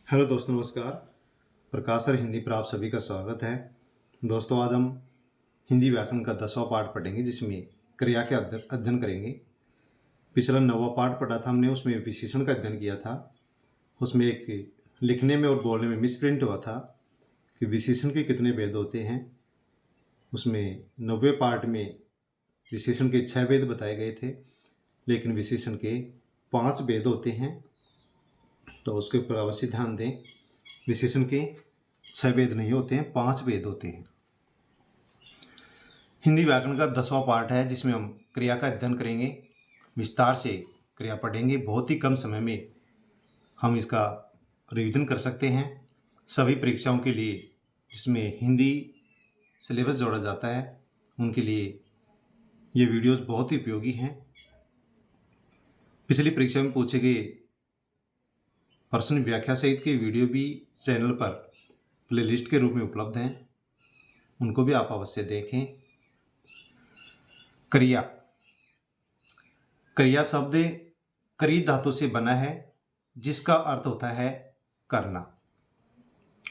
Hello दोस्तों, नमस्कार। प्रकाश sir Hindi पर आप सभी का स्वागत है। दोस्तों, आज हम हिंदी व्याकरण का 10वां पाठ पढ़ेंगे, जिसमें क्रिया के अध्ययन करेंगे। पिछला 9वां पाठ पढ़ा था हमने, उसमें विशेषण का अध्ययन किया था। उसमें एक लिखने में और बोलने में मिसप्रिंट हुआ था कि विशेषण के कितने भेद होते हैं। उसमें 9वें पाठ में विशेषण के 6 भेद बताए गए थे, लेकिन विशेषण के 5 भेद होते हैं, तो उसके ऊपर अवश्य ध्यान दें। विशेषण के 6 भेद नहीं होते हैं, 5 भेद होते हैं। हिंदी व्याकरण का 10वां पाठ है, जिसमें हम क्रिया का अध्ययन करेंगे। विस्तार से क्रिया पढ़ेंगे। बहुत ही कम समय में हम इसका रिवीजन कर सकते हैं। सभी परीक्षाओं के लिए जिसमें हिंदी सिलेबस जोड़ा जाता है, उनके लिए ये वीडियोस बहुत ही उपयोगी हैं। पिछली परीक्षा में पूछे गए प्रश्न व्याख्या सहित के वीडियो भी चैनल पर प्लेलिस्ट के रूप में उपलब्ध हैं, उनको भी आप अवश्य देखें। क्रिया क्रिया शब्द करी धातु से बना है, जिसका अर्थ होता है करना।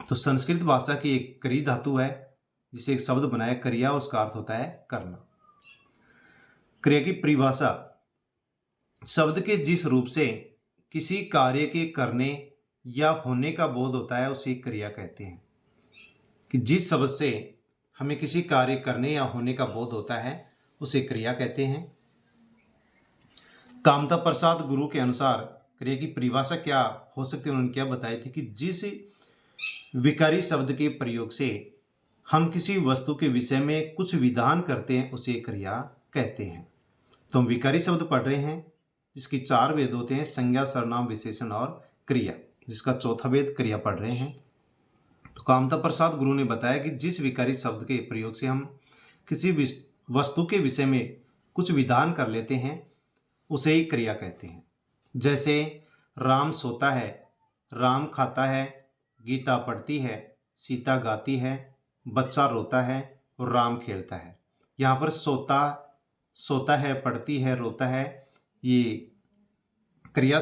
तो संस्कृत भाषा की एक करी धातु है, जिसे एक शब्द बना है क्रिया, उसका अर्थ होता है करना। क्रिया की परिभाषा: शब्द के जिस रूप से किसी कार्य के करने या होने का बोध होता है, उसे क्रिया कहते हैं। कि जिस शब्द से हमें किसी कार्य करने या होने का बोध होता है, उसे क्रिया कहते हैं। कामता प्रसाद गुरु के अनुसार क्रिया की परिभाषा क्या हो सकती है, उन्होंने क्या बताई थी कि जिस विकारी शब्द के प्रयोग से हम किसी वस्तु के विषय में कुछ विधान करते हैं, उसे क्रिया कहते हैं। तो हम विकारी शब्द पढ़ रहे हैं, जिसकी 4 भेद होते हैं: संज्ञा, सर्वनाम, विशेषण और क्रिया, जिसका चौथा भेद क्रिया पढ़ रहे हैं। तो कामता प्रसाद गुरु ने बताया कि जिस विकारी शब्द के प्रयोग से हम किसी वस्तु के विषय में कुछ विधान कर लेते हैं, उसे ही क्रिया कहते हैं। जैसे राम सोता है, राम खाता है, गीता पढ़ती है, सीता गाती है, बच्चा रोता है और राम खेलता है। यहाँ पर सोता है, पढ़ती है, रोता है, ये क्रिया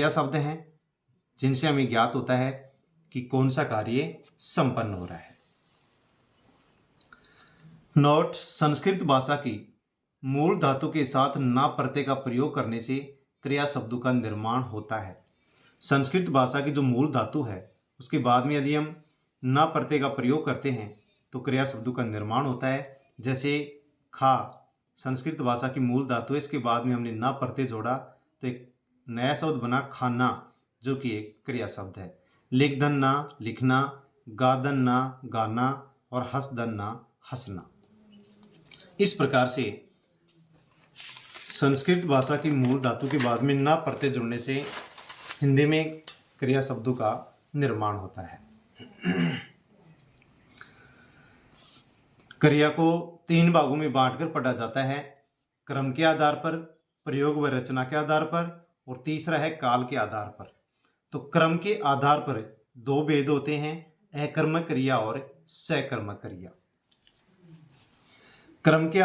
शब्द हैं, जिनसे हमें ज्ञात होता है कि कौन सा कार्य संपन्न हो रहा है। नोट: संस्कृत भाषा की मूल धातु के साथ ना प्रत्यय का प्रयोग करने से क्रिया शब्दों का निर्माण होता है। संस्कृत भाषा की जो मूल धातु है, उसके बाद में यदि हम ना प्रत्यय का प्रयोग करते हैं, तो क्रिया शब्दों का निर्माण होता है। जैसे खा संस्कृत भाषा की मूल धातु है, इसके बाद में हमने ना प्रत्यय जोड़ा तो एक नया शब्द बना खाना, जो कि एक क्रिया शब्द है। लिख धनना लिखना, गा धनना गाना और हंस धनना हंसना। इस प्रकार से संस्कृत भाषा की मूल धातु के बाद में ना प्रत्यय जुड़ने से हिंदी में क्रिया शब्दों का निर्माण होता है। क्रिया को 3 भागों में बांटकर पढ़ा जाता है: क्रम के आधार पर, प्रयोग व रचना के आधार पर, और तीसरा है काल के आधार पर। तो क्रम के आधार पर 2 भेद होते हैं: अकर्मक क्रिया और सकर्मक क्रिया। क्रम के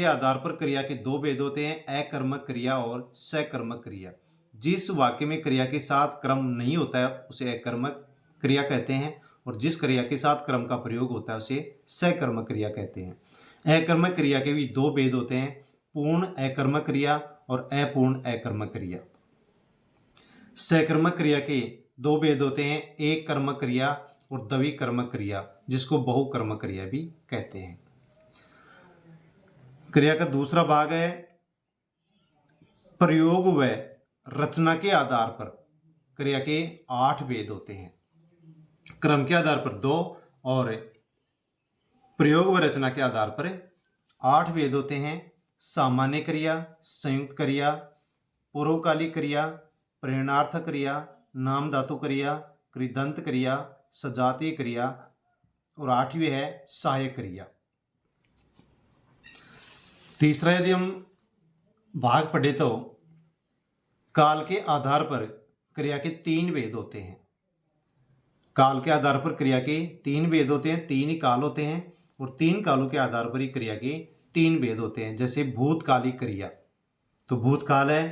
आधार पर क्रिया के 2 भेद होते हैं: अकर्मक क्रिया और सकर्मक क्रिया। जिस वाक्य में क्रिया के साथ क्रम नहीं होता है, उसे अकर्मक क्रिया कहते हैं, और जिस क्रिया के साथ क्रम का प्रयोग होता है, उसे सकर्मक क्रिया कहते हैं। अकर्मक क्रिया के भी 2 भेद होते हैं: पूर्ण अकर्मक क्रिया और अपूर्ण अकर्मक क्रिया। सकर्मक क्रिया के 2 भेद होते हैं: एक कर्मक क्रिया और द्विकर्मक क्रिया, जिसको बहुकर्मक क्रिया भी कहते हैं। क्रिया का दूसरा भाग है प्रयोग व रचना के आधार पर। क्रिया के 8 भेद होते हैं: क्रम के आधार पर 2 और प्रयोग व रचना के आधार पर 8 भेद होते हैं: सामान्य क्रिया, संयुक्त क्रिया, पूर्वकालिक क्रिया, प्रेरणार्थक क्रिया, नाम धातु क्रिया, कृदंत क्रिया, सजातीय क्रिया, और 8वीं है सहायक क्रिया। तीसरा यदि हम भाग पढ़े तो काल के आधार पर क्रिया के 3 भेद होते हैं। काल के आधार पर क्रिया के 3 भेद होते हैं, 3 ही काल होते हैं, और 3 कालों के आधार पर ही क्रिया के 3 भेद होते हैं। जैसे भूतकालिक क्रिया, तो भूतकाल है,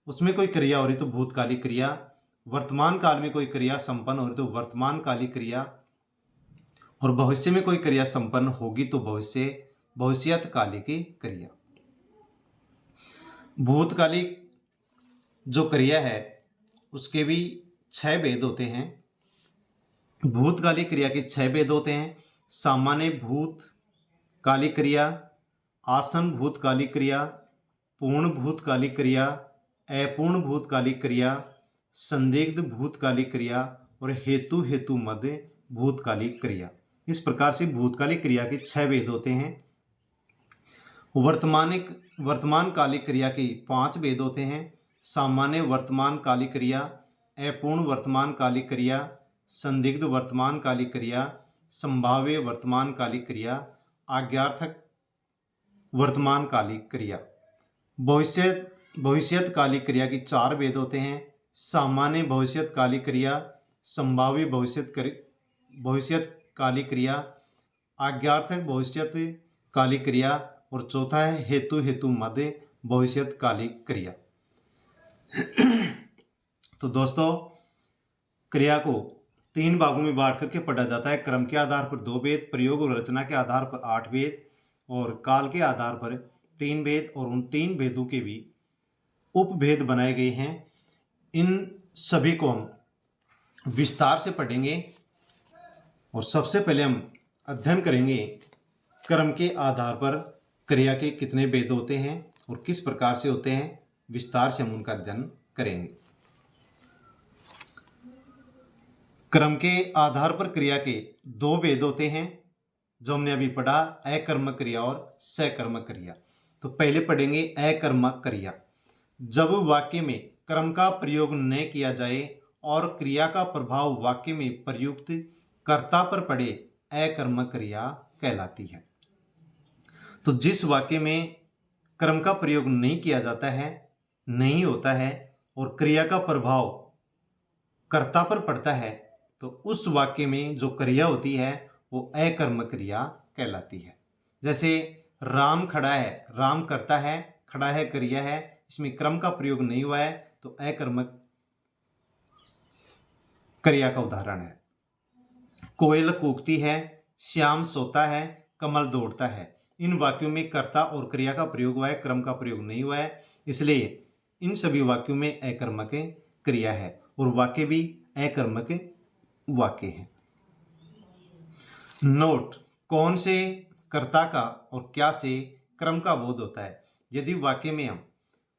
उसमें कोई क्रिया हो रही तो भूतकालिक क्रिया, वर्तमान काल में कोई क्रिया संपन्न हो रही तो वर्तमान कालिक क्रिया, और भविष्य में कोई क्रिया संपन्न होगी तो भविष्यत कालिक क्रिया। भूतकालिक जो क्रिया है उसके भी 6 भेद होते हैं। भूतकालिक क्रिया के 6 भेद होते हैं। सामान्य भूतकालिक क्रिया, आसन भूतकालिक क्रिया, पूर्ण भूतकालिक क्रिया, अपूर्ण भूतकालिक क्रिया, संदिग्ध भूतकालिक क्रिया और हेतु मध्य भूतकालिक क्रिया। इस प्रकार से भूतकालिक क्रिया के 6 भेद होते हैं। वर्तमान कालिक क्रिया के 5 भेद होते हैं। सामान्य वर्तमान कालिक क्रिया, अपूर्ण वर्तमान कालिक क्रिया, संदिग्ध वर्तमान कालिक क्रिया, संभाव्य वर्तमान कालिक क्रिया, आज्ञार्थक वर्तमान कालिक क्रिया। भविष्यत कालिक क्रिया की 4 भेद होते हैं। सामान्य भविष्यत कालिक क्रिया, संभाव्य भविष्यत कालिक क्रिया, आज्ञार्थक भविष्यत कालिक क्रिया और चौथा है हेतु मध्य भविष्यत कालिक क्रिया। तो दोस्तों, क्रिया को 3 भागों में बांट करके पढ़ा जाता है। क्रम के आधार पर 2 भेद, प्रयोग और रचना के आधार पर 8 भेद और काल के आधार पर 3 भेद, और उन 3 भेदों के भी उपभेद बनाए गए हैं। इन सभी को हम विस्तार से पढ़ेंगे और सबसे पहले हम अध्ययन करेंगे क्रम के आधार पर क्रिया के कितने भेद होते हैं और किस प्रकार से होते हैं। विस्तार से हम उनका अध्ययन करेंगे। क्रम के आधार पर क्रिया के 2 भेद होते हैं जो हमने अभी पढ़ा, अकर्मक क्रिया और सकर्मक क्रिया। तो पहले पढ़ेंगे अकर्मक क्रिया। जब वाक्य में क्रम का प्रयोग न किया जाए और क्रिया का प्रभाव वाक्य में प्रयुक्त कर्ता पर पड़े, अकर्मक क्रिया कहलाती है। तो जिस वाक्य में क्रम का प्रयोग नहीं किया जाता है, नहीं होता है, और क्रिया का प्रभाव कर्ता पर पड़ता है, तो उस वाक्य में जो क्रिया होती है वो अकर्मक क्रिया कहलाती है। जैसे राम खड़ा है, राम करता है, खड़ा है क्रिया है, इसमें क्रम का प्रयोग नहीं हुआ है, तो अकर्मक क्रिया का उदाहरण है। कोयल कूकती है, श्याम सोता है, कमल दौड़ता है। इन वाक्यों में कर्ता और क्रिया का प्रयोग हुआ है, क्रम का प्रयोग नहीं हुआ है, इसलिए इन सभी वाक्यों में अकर्मक क्रिया है और वाक्य भी अकर्मक वाक्य है। नोट: कौन से कर्ता का और क्या से क्रम का बोध होता है। यदि वाक्य में हम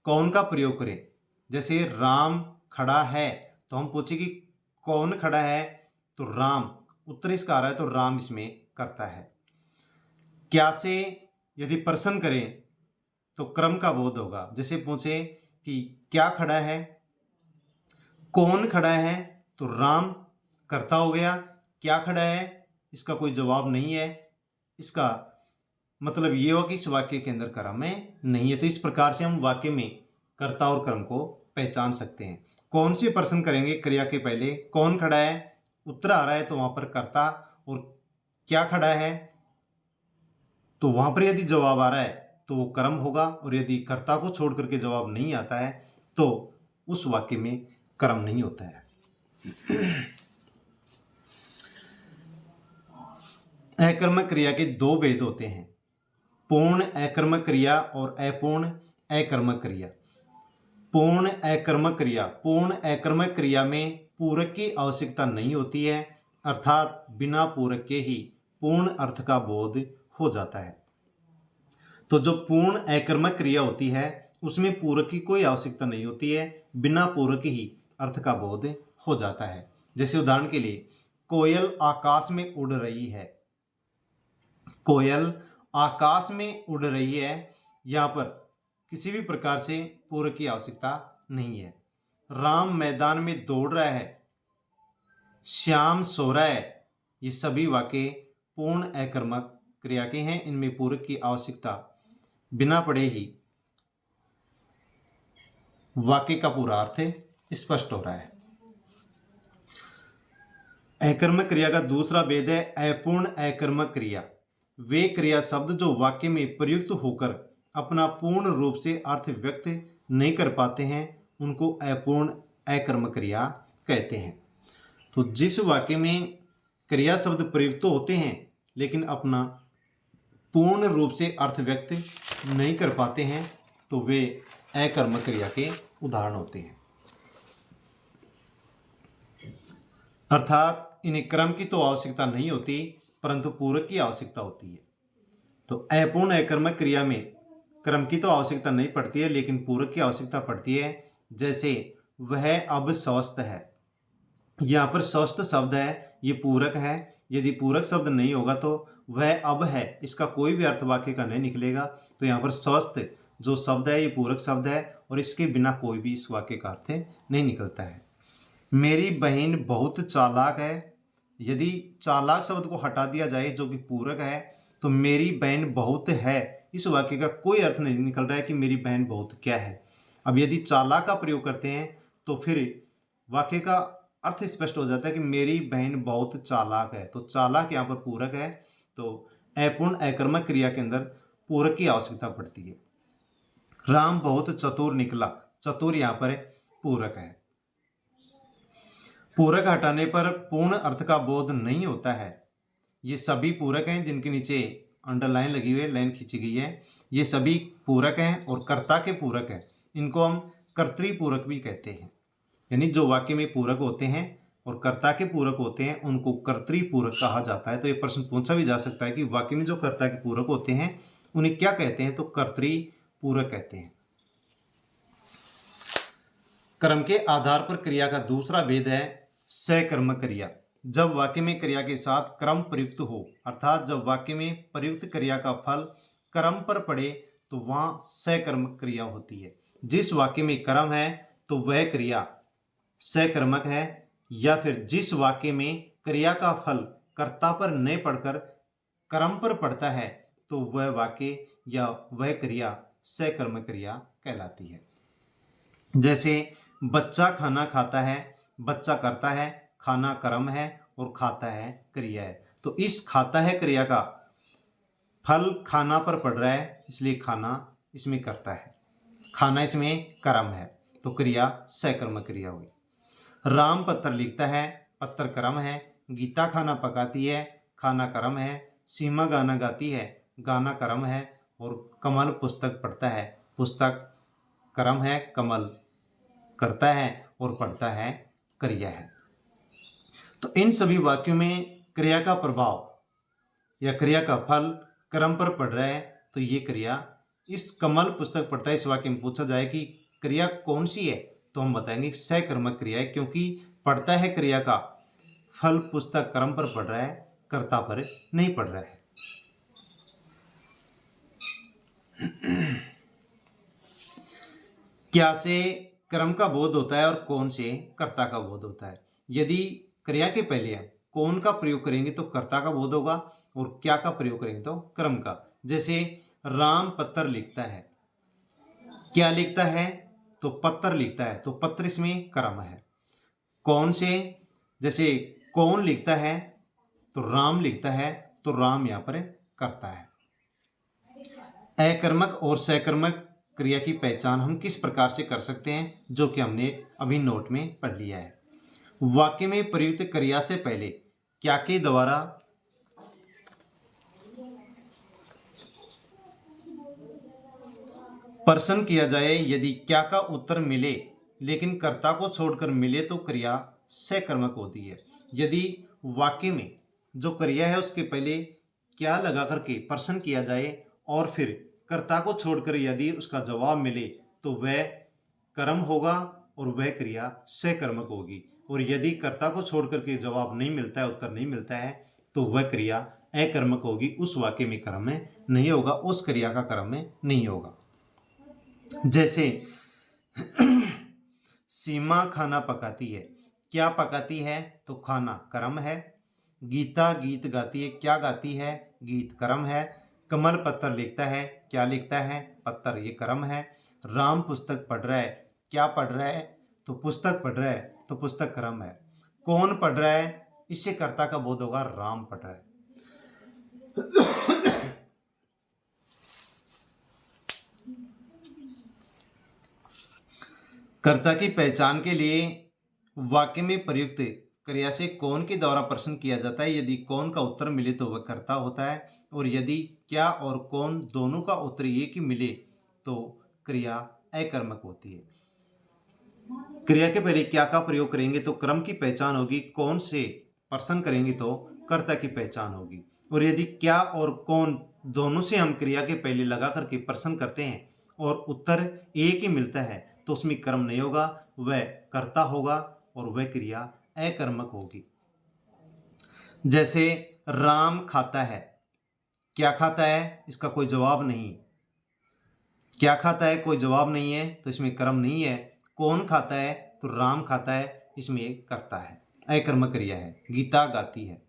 कौन का प्रयोग करें, जैसे राम खड़ा है, तो हम पूछे कि कौन खड़ा है, तो राम, उत्तर इसका आ रहा है तो राम इसमें करता है। क्या से यदि प्रश्न करें तो क्रम का बोध होगा। जैसे पूछे कि क्या खड़ा है, कौन खड़ा है, तो राम कर्ता हो गया, क्या खड़ा है इसका कोई जवाब नहीं है, इसका मतलब ये हो कि इस वाक्य के अंदर क्रम नहीं है। तो इस प्रकार से हम वाक्य में कर्ता और क्रम को पहचान सकते हैं। कौन से प्रश्न करेंगे क्रिया के पहले, कौन खड़ा है, उत्तर आ रहा है तो वहां पर कर्ता, और क्या खड़ा है तो वहां पर यदि जवाब आ रहा है तो वो क्रम होगा, और यदि कर्ता को छोड़ करके जवाब नहीं आता है तो उस वाक्य में क्रम नहीं होता है। अकर्मक क्रिया के 2 भेद होते हैं, पूर्ण अकर्मक क्रिया और अपूर्ण अकर्मक क्रिया। पूर्ण अकर्मक क्रिया में पूरक की आवश्यकता नहीं होती है, अर्थात बिना पूरक के ही पूर्ण अर्थ का बोध हो जाता है। तो जो पूर्ण अकर्मक क्रिया होती है उसमें पूरक की कोई आवश्यकता नहीं होती है, बिना पूरक ही अर्थ का बोध हो जाता है। जैसे उदाहरण के लिए, कोयल आकाश में उड़ रही है। कोयल आकाश में उड़ रही है, यहाँ पर किसी भी प्रकार से पूरक की आवश्यकता नहीं है। राम मैदान में दौड़ रहा है, श्याम सो रहा है, ये सभी वाक्य पूर्ण अकर्मक क्रिया के हैं। इनमें पूरक की आवश्यकता बिना पड़े ही वाक्य का पूरा अर्थ स्पष्ट हो रहा है। अकर्मक क्रिया का दूसरा भेद है अपूर्ण अकर्मक क्रिया। वे क्रिया शब्द जो वाक्य में प्रयुक्त होकर अपना पूर्ण रूप से अर्थ व्यक्त नहीं कर पाते हैं उनको अपूर्ण अकर्मक क्रिया कहते हैं। तो जिस वाक्य में क्रिया शब्द प्रयुक्त तो होते हैं लेकिन अपना पूर्ण रूप से अर्थ व्यक्त नहीं कर पाते हैं तो वे अकर्मक क्रिया के उदाहरण होते हैं। अर्थात इन्हें क्रम की तो आवश्यकता नहीं होती परंतु पूरक की आवश्यकता होती है। तो अपूर्ण अकर्मक क्रिया में क्रम की तो आवश्यकता नहीं पड़ती है लेकिन पूरक की आवश्यकता पड़ती है। जैसे वह अब स्वस्थ है, यहाँ पर स्वस्थ शब्द है, ये पूरक है। यदि पूरक शब्द नहीं होगा तो वह अब है, इसका कोई भी अर्थ वाक्य का नहीं निकलेगा। तो यहाँ पर स्वस्थ जो शब्द है ये पूरक शब्द है और इसके बिना कोई भी इस वाक्य का अर्थ नहीं निकलता है। मेरी बहन बहुत चालाक है, यदि चालाक शब्द को हटा दिया जाए जो कि पूरक है तो मेरी बहन बहुत है, इस वाक्य का कोई अर्थ नहीं निकल रहा है कि मेरी बहन बहुत क्या है। अब यदि चालाक का प्रयोग करते हैं तो फिर वाक्य का अर्थ स्पष्ट हो जाता है कि मेरी बहन बहुत चालाक है। तो चालाक यहाँ पर पूरक है, तो अपूर्ण अकर्मक क्रिया के अंदर पूरक की आवश्यकता पड़ती है। राम बहुत चतुर निकला, चतुर यहाँ पर पूरक है। पूरक हटाने पर पूर्ण अर्थ का बोध नहीं होता है। ये सभी पूरक हैं जिनके नीचे अंडरलाइन लगी हुई है, लाइन खींची गई है, ये सभी पूरक हैं और कर्ता के पूरक हैं। इनको हम कर्तृपूरक भी कहते हैं, यानी जो वाक्य में पूरक होते हैं और कर्ता के पूरक होते हैं उनको कर्तृपूरक कहा जाता है। तो ये प्रश्न पूछा भी जा सकता है कि वाक्य में जो कर्ता के पूरक होते हैं उन्हें क्या कहते हैं, तो कर्तृपूरक कहते हैं। कर्म के आधार पर क्रिया का दूसरा भेद है सकर्मक क्रिया। जब वाक्य में क्रिया के साथ क्रम प्रयुक्त हो, अर्थात जब वाक्य में प्रयुक्त क्रिया का फल क्रम पर पड़े तो वहां सकर्मक क्रिया होती है। जिस वाक्य में क्रम है तो वह क्रिया सकर्मक है, या फिर जिस वाक्य में क्रिया का फल कर्ता पर नहीं पड़कर क्रम पर पड़ता है तो वह वाक्य या वह क्रिया सकर्मक क्रिया कहलाती है। जैसे बच्चा खाना खाता है, बच्चा करता है, खाना कर्म है और खाता है क्रिया है। तो इस खाता है क्रिया का फल खाना पर पड़ रहा है इसलिए खाना इसमें करता है, खाना इसमें कर्म है, तो क्रिया सकर्मक क्रिया हुई। राम पत्र लिखता है, पत्र कर्म है। गीता खाना पकाती है, खाना कर्म है। सीमा गाना गाती है, गाना कर्म है। और कमल पुस्तक पढ़ता है, पुस्तक कर्म है, कमल करता है और पढ़ता है क्रिया है। तो इन सभी वाक्यों में क्रिया का प्रभाव या क्रिया का फल कर्म पर पड़ रहा है तो ये क्रिया इस कमल पुस्तक पढ़ता है इस वाक्य में पूछा जाए कि क्रिया कौन सी है तो हम बताएंगे सकर्मक क्रिया है, क्योंकि पढ़ता है क्रिया का फल पुस्तक कर्म पर पड़ रहा है, कर्ता पर नहीं पड़ रहा है। क्या से कर्म का बोध होता है और कौन से कर्ता का बोध होता है। यदि क्रिया के पहले हम कौन का प्रयोग करेंगे तो कर्ता का बोध होगा और क्या का प्रयोग करेंगे तो कर्म का। जैसे राम पत्र लिखता है, क्या लिखता है तो पत्र लिखता है, तो पत्र इसमें कर्म है। कौन से, जैसे कौन लिखता है तो राम लिखता है, तो राम यहाँ पर करता है। अकर्मक और सकर्मक क्रिया की पहचान हम किस प्रकार से कर सकते हैं, जो कि हमने अभी नोट में पढ़ लिया है। वाक्य में प्रयुक्त क्रिया से पहले क्या के द्वारा प्रश्न किया जाए, यदि क्या का उत्तर मिले लेकिन कर्ता को छोड़कर मिले तो क्रिया सकर्मक होती है। यदि वाक्य में जो क्रिया है उसके पहले क्या लगा करके प्रश्न किया जाए और फिर कर्ता को छोड़कर यदि उसका जवाब मिले तो वह कर्म होगा और वह क्रिया सकर्मक होगी। और यदि कर्ता को छोड़कर के जवाब नहीं मिलता है, उत्तर नहीं मिलता है, तो वह क्रिया अकर्मक होगी, उस वाक्य में कर्म में नहीं होगा, उस क्रिया का कर्म में नहीं होगा। जैसे सीमा खाना पकाती है, क्या पकाती है तो खाना कर्म है। गीता गीत गाती है, क्या गाती है गीत कर्म है। कमल पत्र लिखता है, क्या लिखता है पत्र, ये कर्म है। राम पुस्तक पढ़ रहा है, क्या पढ़ रहा है तो पुस्तक पढ़ रहा है, तो पुस्तक कर्म है। कौन पढ़ रहा है, इससे कर्ता का बोध होगा, राम पढ़ रहा है। कर्ता की पहचान के लिए वाक्य में प्रयुक्त क्रिया से कौन के द्वारा प्रश्न किया जाता है। यदि कौन का उत्तर मिले तो वह कर्ता होता है, और यदि क्या और कौन दोनों का उत्तर एक ही मिले तो क्रिया अकर्मक होती है। क्रिया के पहले क्या का प्रयोग करेंगे तो क्रम की पहचान होगी, कौन से प्रश्न करेंगे तो कर्ता की पहचान होगी। और यदि क्या और कौन दोनों से हम क्रिया के पहले लगा करके प्रश्न करते हैं और उत्तर एक ही मिलता है तो उसमें कर्म नहीं होगा, वह कर्ता होगा और वह क्रिया अकर्मक होगी। जैसे राम खाता है, क्या खाता है इसका कोई जवाब नहीं, क्या खाता है कोई जवाब नहीं है तो इसमें कर्म नहीं है। कौन खाता है तो राम खाता है, इसमें कर्ता है, अकर्मक क्रिया है। गीता गाती है।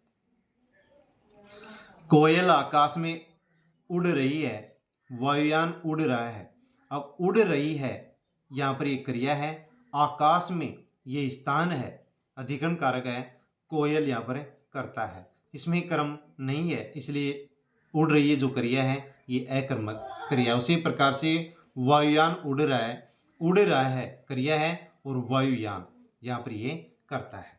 कोयल आकाश में उड़ रही है, वायुयान उड़ रहा है। अब उड़ रही है यहाँ पर एक क्रिया है, आकाश में ये स्थान है, अधिकरण कारक है, कोयल यहाँ पर करता है, इसमें कर्म नहीं है, इसलिए उड़ रही है जो क्रिया है ये अकर्मक क्रिया। उसी प्रकार से वायुयान उड़ रहा है क्रिया है, और वायुयान यहाँ पर ये करता है।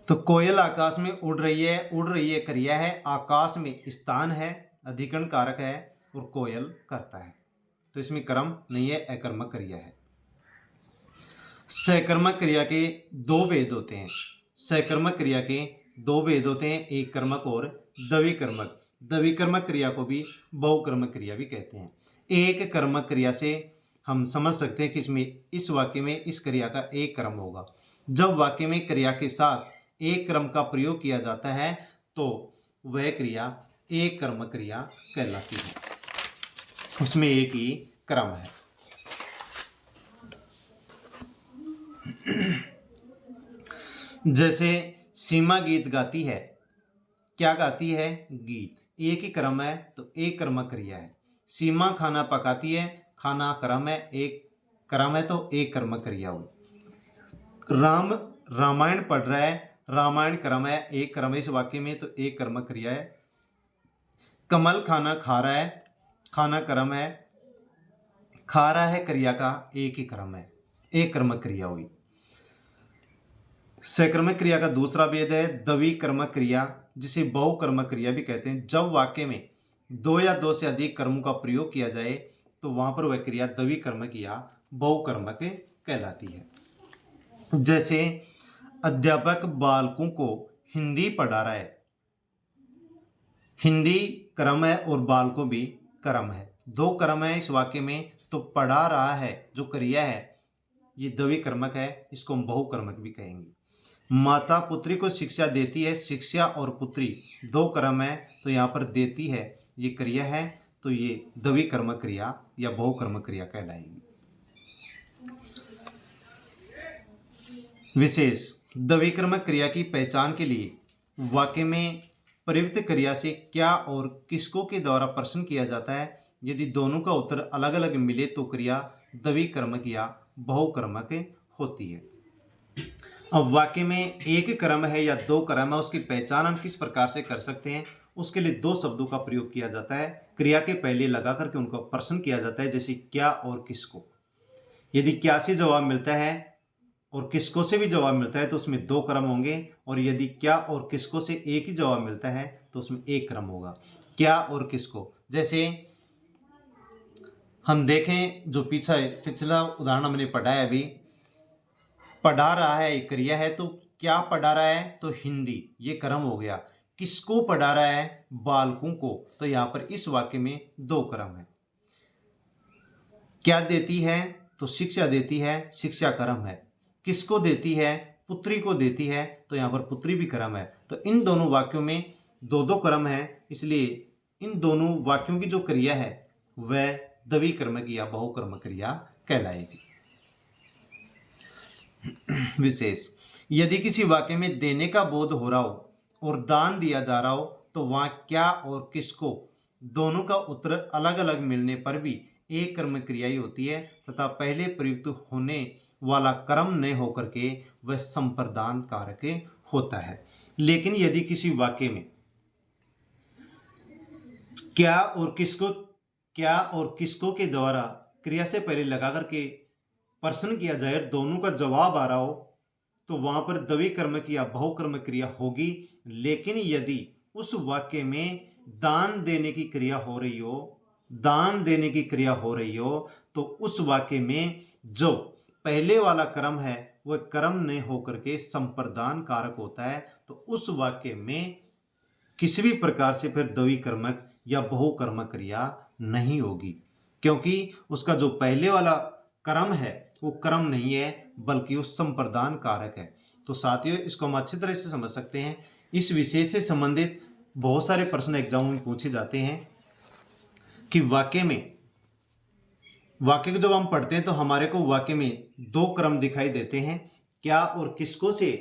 तो कोयल आकाश में उड़ रही है क्रिया है, आकाश में स्थान है, अधिकरण कारक है, और कोयल करता है, तो इसमें कर्म नहीं है, अकर्मक क्रिया है। सकर्मक क्रिया के दो भेद होते हैं। सकर्मक क्रिया के दो भेद होते हैं, एक कर्मक और द्विकर्मक। द्विकर्मक क्रिया को भी बहुकर्मक क्रिया भी कहते हैं। एक कर्मक क्रिया से हम समझ सकते हैं कि इसमें इस वाक्य में इस क्रिया का एक कर्म होगा। जब वाक्य में क्रिया के साथ एक कर्म का प्रयोग किया जाता है तो वह क्रिया एक कर्म क्रिया कहलाती है, उसमें एक ही क्रम है। जैसे सीमा गीत गाती है, क्या गाती है गीत, एक ही क्रम है तो एक कर्मक क्रिया है। सीमा खाना पकाती है, खाना क्रम है, एक क्रम है तो एक कर्मक क्रिया हुई। राम रामायण पढ़ रहा है, रामायण क्रम है, एक क्रम है इस वाक्य में तो एक कर्मक क्रिया है। कमल खाना खा रहा है, खाना क्रम है, खा रहा है क्रिया का एक ही क्रम है, एक कर्मक क्रिया हुई। सकर्मक क्रिया का दूसरा भेद है द्विकर्मक क्रिया, जिसे बहुकर्मक क्रिया भी कहते हैं। जब वाक्य में दो या दो से अधिक कर्मों का प्रयोग किया जाए तो वहां पर वह क्रिया द्विकर्मक या बहुकर्मक कहलाती है। जैसे अध्यापक बालकों को हिंदी पढ़ा रहा है, हिंदी क्रम है और बालकों भी क्रम है, दो क्रम है इस वाक्य में, तो पढ़ा रहा है जो क्रिया है ये द्विकर्मक है, इसको हम बहुकर्मक भी कहेंगे। माता पुत्री को शिक्षा देती है, शिक्षा और पुत्री दो क्रम है तो यहाँ पर देती है ये क्रिया है, तो ये द्विकर्मक क्रिया या बहुकर्मक क्रिया कहलाएगी। विशेष द्विकर्मक क्रिया की पहचान के लिए वाक्य में प्रयुक्त क्रिया से क्या और किसको के द्वारा प्रश्न किया जाता है। यदि दोनों का उत्तर अलग अलग मिले तो क्रिया द्विकर्मक या बहुकर्मक होती है। अब वाक्य में एक क्रम है या दो क्रम है, उसकी पहचान हम किस प्रकार से कर सकते हैं। उसके लिए दो शब्दों का प्रयोग किया जाता है, क्रिया के पहले लगा करके उनका प्रश्न किया जाता है, जैसे क्या और किसको। यदि क्या से जवाब मिलता है और किसको से भी जवाब मिलता है तो उसमें दो क्रम होंगे, और यदि क्या और किसको से एक ही जवाब मिलता है तो उसमें एक क्रम होगा। क्या और किसको, जैसे हम देखें जो पिछला उदाहरण हमने पढ़ा है अभी, पढ़ा रहा है एक क्रिया है, तो क्या पढ़ा रहा है तो हिंदी, ये क्रम हो गया। किसको पढ़ा रहा है बालकों को, तो यहां पर इस वाक्य में दो क्रम है। क्या देती है तो शिक्षा देती है, शिक्षा क्रम है। किसको देती है पुत्री को देती है, तो यहां पर पुत्री भी क्रम है। तो इन दोनों वाक्यों में दो दो क्रम है, इसलिए इन दोनों वाक्यों की जो क्रिया है वह द्विकर्मक या बहुकर्मक क्रिया कहलाएगी। विशेष यदि किसी वाक्य में देने का बोध हो रहा हो और दान दिया जा रहा हो तो वहां क्या और किसको दोनों का उत्तर अलग अलग मिलने पर भी एक कर्म क्रिया ही होती है, तथा पहले प्रयुक्त होने वाला कर्म न होकर के वह संप्रदान कारक होता है। लेकिन यदि किसी वाक्य में क्या और किसको के द्वारा क्रिया से पहले लगा करके प्रश्न किया जाए और दोनों का जवाब आ रहा हो तो वहां पर द्विकर्मक या बहुकर्मक क्रिया होगी। लेकिन यदि उस वाक्य में दान देने की क्रिया हो रही हो, दान देने की क्रिया हो रही हो, तो उस वाक्य में जो पहले वाला क्रम है वह क्रम नहीं होकर के संप्रदान कारक होता है। तो उस वाक्य में किसी भी प्रकार से फिर द्विकर्मक या बहुकर्मक क्रिया नहीं होगी, क्योंकि उसका जो पहले वाला क्रम है वो क्रम नहीं है बल्कि वो संप्रदान कारक है। तो साथियों, इसको हम अच्छी तरह से समझ सकते हैं। इस विषय से संबंधित बहुत सारे प्रश्न एग्जाम में पूछे जाते हैं कि वाक्य को जब हम पढ़ते हैं तो हमारे को वाक्य में दो क्रम दिखाई देते हैं। क्या और किसको से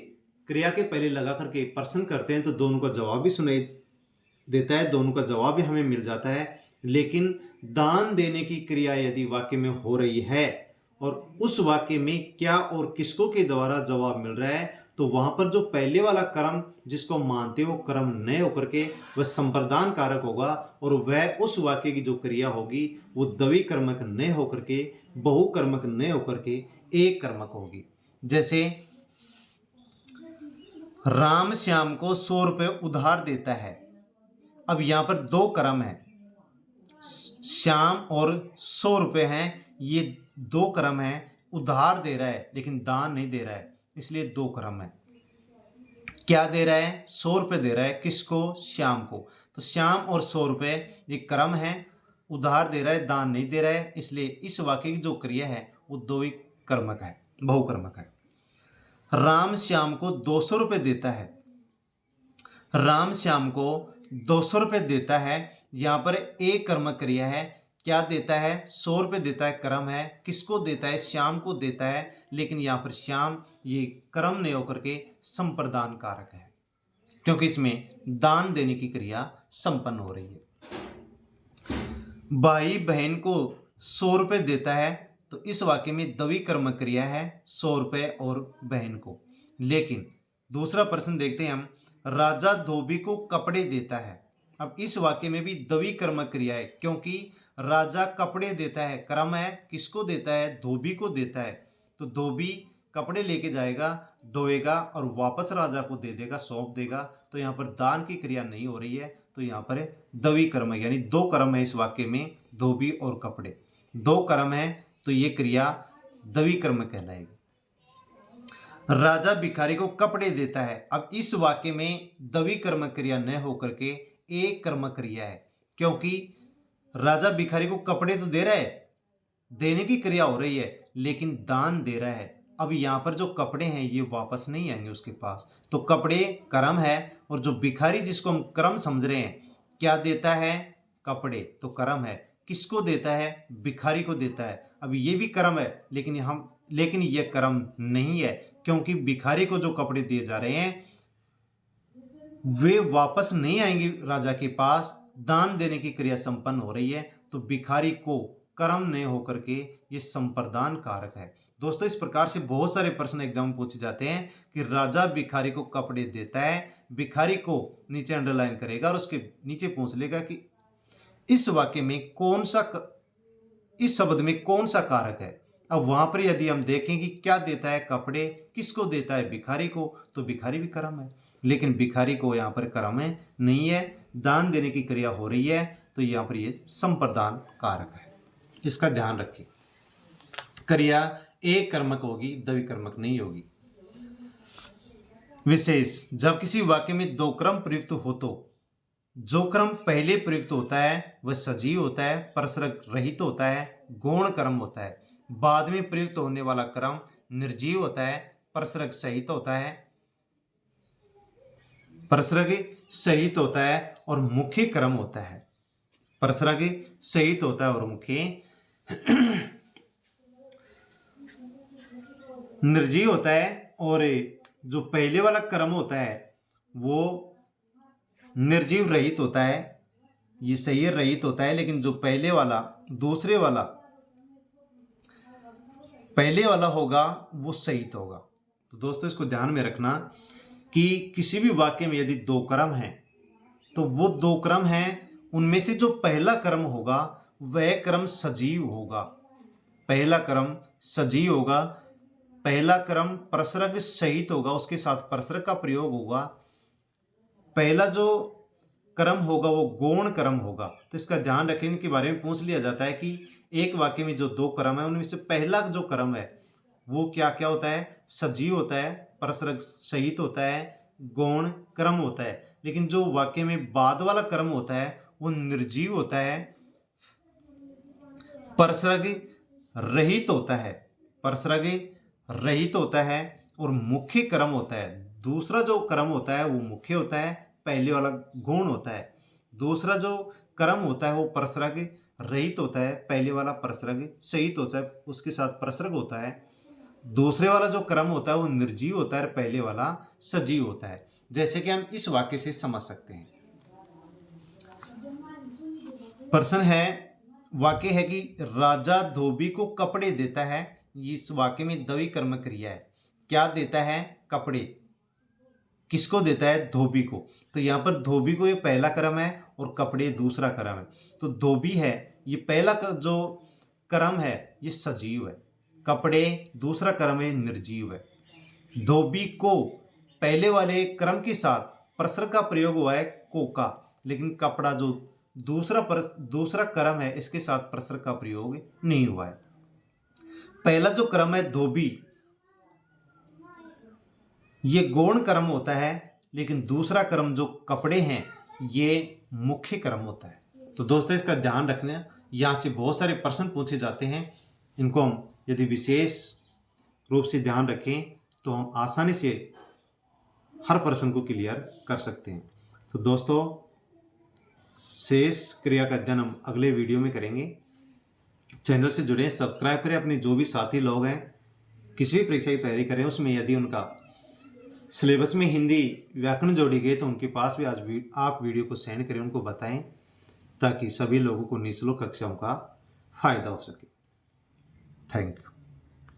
क्रिया के पहले लगा करके प्रश्न करते हैं तो दोनों का जवाब भी सुनाई देता है, दोनों का जवाब भी हमें मिल जाता है। लेकिन दान देने की क्रिया यदि वाक्य में हो रही है और उस वाक्य में क्या और किसको के द्वारा जवाब मिल रहा है, तो वहां पर जो पहले वाला क्रम जिसको मानते हो क्रम न होकर के वह संप्रदान कारक होगा और वह उस वाक्य की जो क्रिया होगी वो द्विकर्मक न होकर के बहुकर्मक न होकर के एक कर्मक होगी। जैसे राम श्याम को 100 रुपये उधार देता है। अब यहां पर दो क्रम है, श्याम और 100 रुपये हैं, ये दो क्रम है। उधार दे रहा है लेकिन दान नहीं दे रहा है, इसलिए दो क्रम है। क्या दे रहा है? 100 रुपये दे रहा है। किसको? श्याम को। तो श्याम और 100 रुपये ये क्रम है। उधार दे रहा है, दान नहीं दे रहा है, इसलिए इस वाक्य की जो क्रिया है वो द्विकर्मक है, बहुकर्मक है। राम श्याम को 200 रुपये देता है। राम श्याम को 200 रुपये देता है, यहां पर एक कर्मक क्रिया है। क्या देता है? 100 रुपये देता है, क्रम है। किसको देता है? श्याम को देता है, लेकिन यहां पर श्याम ये क्रम नहीं होकर के संप्रदान कारक है, क्योंकि इसमें दान देने की क्रिया संपन्न हो रही है। भाई बहन को 100 रुपये देता है, तो इस वाक्य में द्विकर्मक क्रिया है 100 रुपये और बहन को। लेकिन दूसरा प्रश्न देखते हैं हम, राजा धोबी को कपड़े देता है। अब इस वाक्य में भी द्विकर्मक क्रिया है, क्योंकि राजा कपड़े देता है, क्रम है। किसको देता है? धोबी को देता है। तो धोबी कपड़े लेके जाएगा, धोएगा और वापस राजा को दे देगा, सौंप देगा। तो यहाँ पर दान की क्रिया नहीं हो रही है, तो यहाँ पर द्विकर्मक यानी दो कर्म है इस वाक्य में, धोबी और कपड़े दो कर्म है, तो ये क्रिया द्विकर्मक कहलाएगी। राजा भिखारी को कपड़े देता है। अब इस वाक्य में द्विकर्मक क्रिया न होकर के एक कर्मक क्रिया है, क्योंकि राजा भिखारी को कपड़े तो दे रहा है, देने की क्रिया हो रही है, लेकिन दान दे रहा है। अब यहाँ पर जो कपड़े हैं ये वापस नहीं आएंगे उसके पास, तो कपड़े क्रम है। और जो भिखारी जिसको हम क्रम समझ रहे हैं, क्या देता है? कपड़े, तो क्रम है। किसको देता है? भिखारी को देता है। अब ये भी क्रम है, लेकिन ये क्रम नहीं है, क्योंकि भिखारी को जो कपड़े दिए जा रहे हैं वे वापस नहीं आएंगे राजा के पास, दान देने की क्रिया संपन्न हो रही है। तो भिखारी को कर्म नहीं होकर के ये संप्रदान कारक है। दोस्तों, इस प्रकार से बहुत सारे प्रश्न एग्जाम में पूछे जाते हैं कि राजा भिखारी को कपड़े देता है, भिखारी को नीचे अंडरलाइन करेगा और उसके नीचे पूछ लेगा कि इस वाक्य में इस शब्द में कौन सा कारक है। अब वहां पर यदि हम देखें कि क्या देता है? कपड़े। किसको देता है? भिखारी को। तो भिखारी भी कर्म है, लेकिन भिखारी को यहाँ पर कर्म है नहीं है, दान देने की क्रिया हो रही है, तो यहाँ पर ये संप्रदान कारक है। इसका ध्यान रखिए, क्रिया एक कर्मक होगी, द्विकर्मक नहीं होगी। विशेष, जब किसी वाक्य में दो क्रम प्रयुक्त हो तो जो क्रम पहले प्रयुक्त होता है वह सजीव होता है, परसरक रहित होता है, गौण कर्म होता है। बाद में प्रयुक्त होने वाला क्रम निर्जीव होता है, परसरक सहित होता है, परसरक सहित होता है और मुख्य क्रम होता है। परसरक सहित होता है और मुख्य निर्जीव होता है। और जो पहले वाला क्रम होता है वो निर्जीव रहित होता है, ये सही रहित होता है, लेकिन जो पहले वाला होगा वो सहित होगा। तो दोस्तों, इसको ध्यान में रखना कि किसी भी वाक्य में यदि दो क्रम हैं तो वो दो क्रम हैं उनमें से जो पहला क्रम होगा वह क्रम सजीव होगा। पहला क्रम सजीव होगा, पहला क्रम प्रसर्ग सहित होगा, उसके साथ प्रसर्ग का प्रयोग होगा। पहला जो क्रम होगा वो गौण क्रम होगा। तो इसका ध्यान रखें, इनके बारे में पूछ लिया जाता है कि एक वाक्य में जो दो क्रम है उनमें से पहला जो क्रम है वो क्या क्या होता है, सजीव होता है, प्रसर्ग सहित होता है, गौण क्रम होता है। लेकिन जो वाक्य में बाद वाला क्रम होता है वो निर्जीव होता है, प्रसर्ग रहित होता है, प्रसर्ग रहित होता है और मुख्य क्रम होता है। दूसरा जो क्रम होता है वो मुख्य होता है, पहले वाला गौण होता है। दूसरा जो क्रम होता है वो प्रसर्ग रहित होता है, पहले वाला प्रसर्ग सहित होता है, उसके साथ प्रसर्ग होता है। दूसरे वाला जो क्रम होता है वो निर्जीव होता है और पहले वाला सजीव होता है। जैसे कि हम इस वाक्य से समझ सकते हैं। प्रश्न है, वाक्य है कि राजा धोबी को कपड़े देता है। इस वाक्य में द्वि कर्म क्रिया है। क्या देता है? कपड़े। किसको देता है? धोबी को। तो यहाँ पर धोबी को ये पहला क्रम है और कपड़े दूसरा क्रम है। तो धोबी है ये पहला जो क्रम है ये सजीव है, कपड़े दूसरा क्रम है निर्जीव है। धोबी को पहले वाले क्रम के साथ प्रसर्ग का प्रयोग हुआ है को का, लेकिन कपड़ा जो दूसरा क्रम है इसके साथ प्रसर्ग का प्रयोग नहीं हुआ है। पहला जो क्रम है धोबी ये गौण क्रम होता है, लेकिन दूसरा क्रम जो कपड़े हैं ये मुख्य क्रम होता है। तो दोस्तों इसका ध्यान रखना, यहाँ से बहुत सारे प्रश्न पूछे जाते हैं। इनको हम यदि विशेष रूप से ध्यान रखें तो हम आसानी से हर प्रश्न को क्लियर कर सकते हैं। तो दोस्तों शेष क्रिया का अध्ययन हम अगले वीडियो में करेंगे। चैनल से जुड़े, सब्सक्राइब करें। अपने जो भी साथी लोग हैं किसी भी परीक्षा की तैयारी करें उसमें यदि उनका सिलेबस में हिंदी व्याकरण जोड़ी गई तो उनके पास भी आज आप वीडियो को सेंड करें, उनको बताएं ताकि सभी लोगों को निचलों कक्षाओं का फायदा हो सके। Thank you.